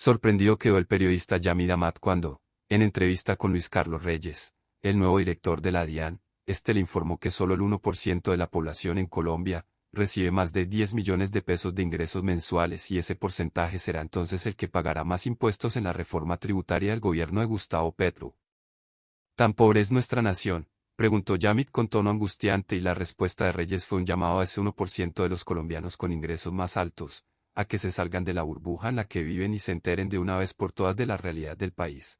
Sorprendido quedó el periodista Yamid Amat cuando, en entrevista con Luis Carlos Reyes, el nuevo director de la DIAN, le informó que solo el 1% de la población en Colombia recibe más de 10 millones de pesos de ingresos mensuales y ese porcentaje será entonces el que pagará más impuestos en la reforma tributaria del gobierno de Gustavo Petro. ¿Tan pobre es nuestra nación?, preguntó Yamid con tono angustiante y la respuesta de Reyes fue un llamado a ese 1% de los colombianos con ingresos más altos, a que se salgan de la burbuja en la que viven y se enteren de una vez por todas de la realidad del país.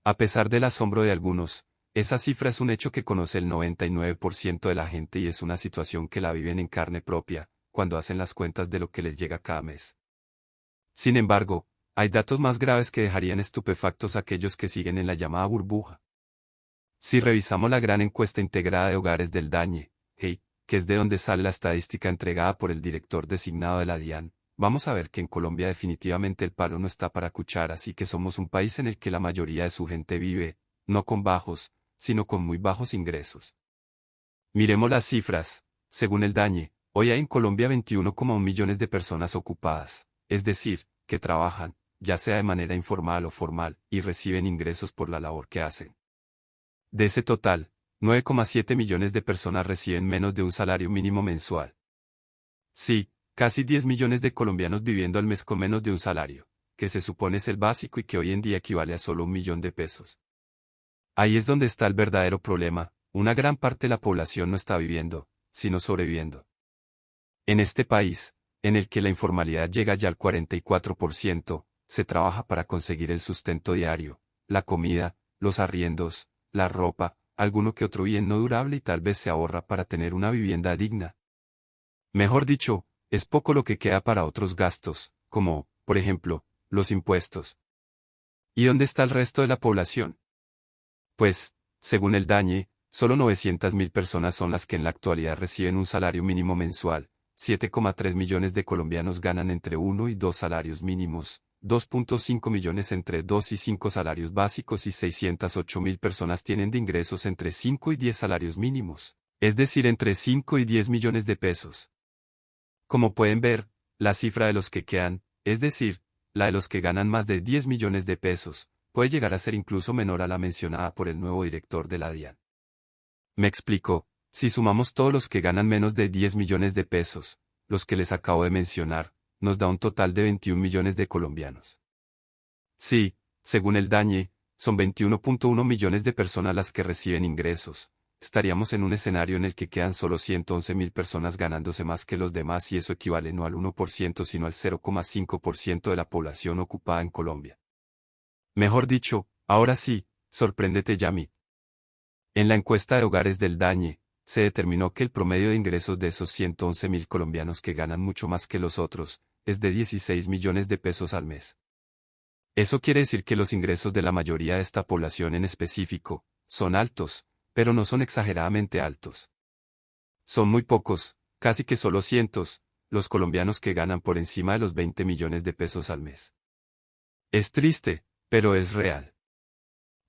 A pesar del asombro de algunos, esa cifra es un hecho que conoce el 99% de la gente y es una situación que la viven en carne propia, cuando hacen las cuentas de lo que les llega cada mes. Sin embargo, hay datos más graves que dejarían estupefactos a aquellos que siguen en la llamada burbuja. Si revisamos la gran encuesta integrada de hogares del DANE, que es de donde sale la estadística entregada por el director designado de la DIAN, vamos a ver que en Colombia definitivamente el palo no está para cucharas y que somos un país en el que la mayoría de su gente vive, no con bajos, sino con muy bajos ingresos. Miremos las cifras. Según el DANE, hoy hay en Colombia 21,1 millones de personas ocupadas, es decir, que trabajan, ya sea de manera informal o formal, y reciben ingresos por la labor que hacen. De ese total, 9,7 millones de personas reciben menos de un salario mínimo mensual. Sí, casi 10 millones de colombianos viviendo al mes con menos de un salario, que se supone es el básico y que hoy en día equivale a solo 1 millón de pesos. Ahí es donde está el verdadero problema, una gran parte de la población no está viviendo, sino sobreviviendo. En este país, en el que la informalidad llega ya al 44%, se trabaja para conseguir el sustento diario, la comida, los arriendos, la ropa, alguno que otro bien no durable y tal vez se ahorra para tener una vivienda digna. Mejor dicho, es poco lo que queda para otros gastos, como, por ejemplo, los impuestos. ¿Y dónde está el resto de la población? Pues, según el DANE, solo 900.000 personas son las que en la actualidad reciben un salario mínimo mensual, 7,3 millones de colombianos ganan entre 1 y 2 salarios mínimos, 2,5 millones entre 2 y 5 salarios básicos y 608.000 personas tienen de ingresos entre 5 y 10 salarios mínimos, es decir, entre 5 y 10 millones de pesos. Como pueden ver, la cifra de los que quedan, es decir, la de los que ganan más de 10 millones de pesos, puede llegar a ser incluso menor a la mencionada por el nuevo director de la DIAN. Me explico, si sumamos todos los que ganan menos de 10 millones de pesos, los que les acabo de mencionar, nos da un total de 21 millones de colombianos. Sí, según el DANE, son 21,1 millones de personas las que reciben ingresos. Estaríamos en un escenario en el que quedan solo 111.000 personas ganándose más que los demás y eso equivale no al 1% sino al 0,5% de la población ocupada en Colombia. Mejor dicho, ahora sí, sorpréndete Yamid. En la encuesta de hogares del DANE, se determinó que el promedio de ingresos de esos 111.000 colombianos que ganan mucho más que los otros, es de 16 millones de pesos al mes. Eso quiere decir que los ingresos de la mayoría de esta población en específico, son altos, pero no son exageradamente altos. Son muy pocos, casi que solo cientos, los colombianos que ganan por encima de los 20 millones de pesos al mes. Es triste, pero es real.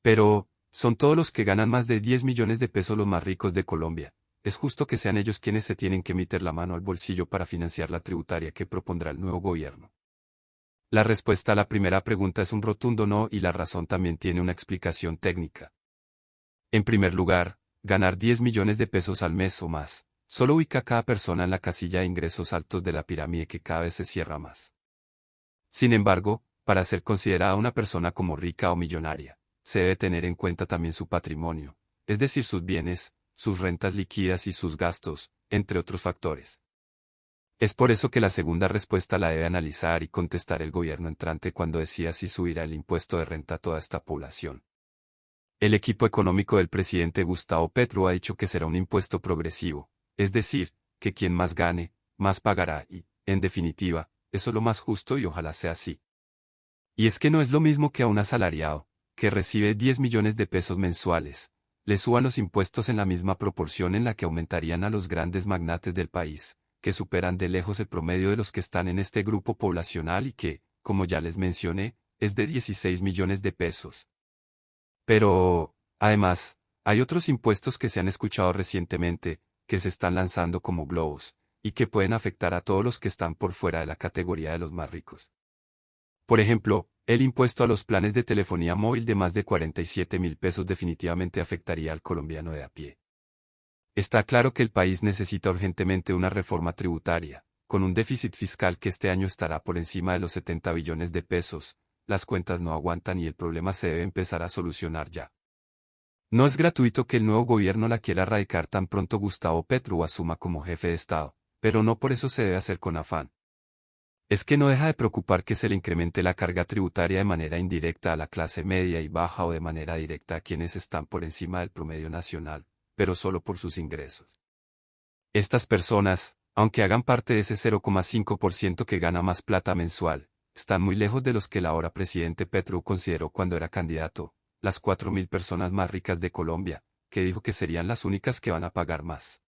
Pero, son todos los que ganan más de 10 millones de pesos los más ricos de Colombia. Es justo que sean ellos quienes se tienen que meter la mano al bolsillo para financiar la tributaria que propondrá el nuevo gobierno. La respuesta a la primera pregunta es un rotundo no y la razón también tiene una explicación técnica. En primer lugar, ganar 10 millones de pesos al mes o más, solo ubica a cada persona en la casilla de ingresos altos de la pirámide que cada vez se cierra más. Sin embargo, para ser considerada una persona como rica o millonaria, se debe tener en cuenta también su patrimonio, es decir, sus bienes, sus rentas líquidas y sus gastos, entre otros factores. Es por eso que la segunda respuesta la debe analizar y contestar el gobierno entrante cuando decida si subirá el impuesto de renta a toda esta población. El equipo económico del presidente Gustavo Petro ha dicho que será un impuesto progresivo, es decir, que quien más gane, más pagará y, en definitiva, eso es lo más justo y ojalá sea así. Y es que no es lo mismo que a un asalariado, que recibe 10 millones de pesos mensuales, le suban los impuestos en la misma proporción en la que aumentarían a los grandes magnates del país, que superan de lejos el promedio de los que están en este grupo poblacional y que, como ya les mencioné, es de 16 millones de pesos. Pero, además, hay otros impuestos que se han escuchado recientemente, que se están lanzando como globos, y que pueden afectar a todos los que están por fuera de la categoría de los más ricos. Por ejemplo, el impuesto a los planes de telefonía móvil de más de 47.000 pesos definitivamente afectaría al colombiano de a pie. Está claro que el país necesita urgentemente una reforma tributaria, con un déficit fiscal que este año estará por encima de los 70 billones de pesos, las cuentas no aguantan y el problema se debe empezar a solucionar ya. No es gratuito que el nuevo gobierno la quiera erradicar tan pronto Gustavo Petro asuma como jefe de Estado, pero no por eso se debe hacer con afán. Es que no deja de preocupar que se le incremente la carga tributaria de manera indirecta a la clase media y baja o de manera directa a quienes están por encima del promedio nacional, pero solo por sus ingresos. Estas personas, aunque hagan parte de ese 0,5% que gana más plata mensual, están muy lejos de los que el ahora presidente Petro consideró cuando era candidato, las 4.000 personas más ricas de Colombia, que dijo que serían las únicas que van a pagar más.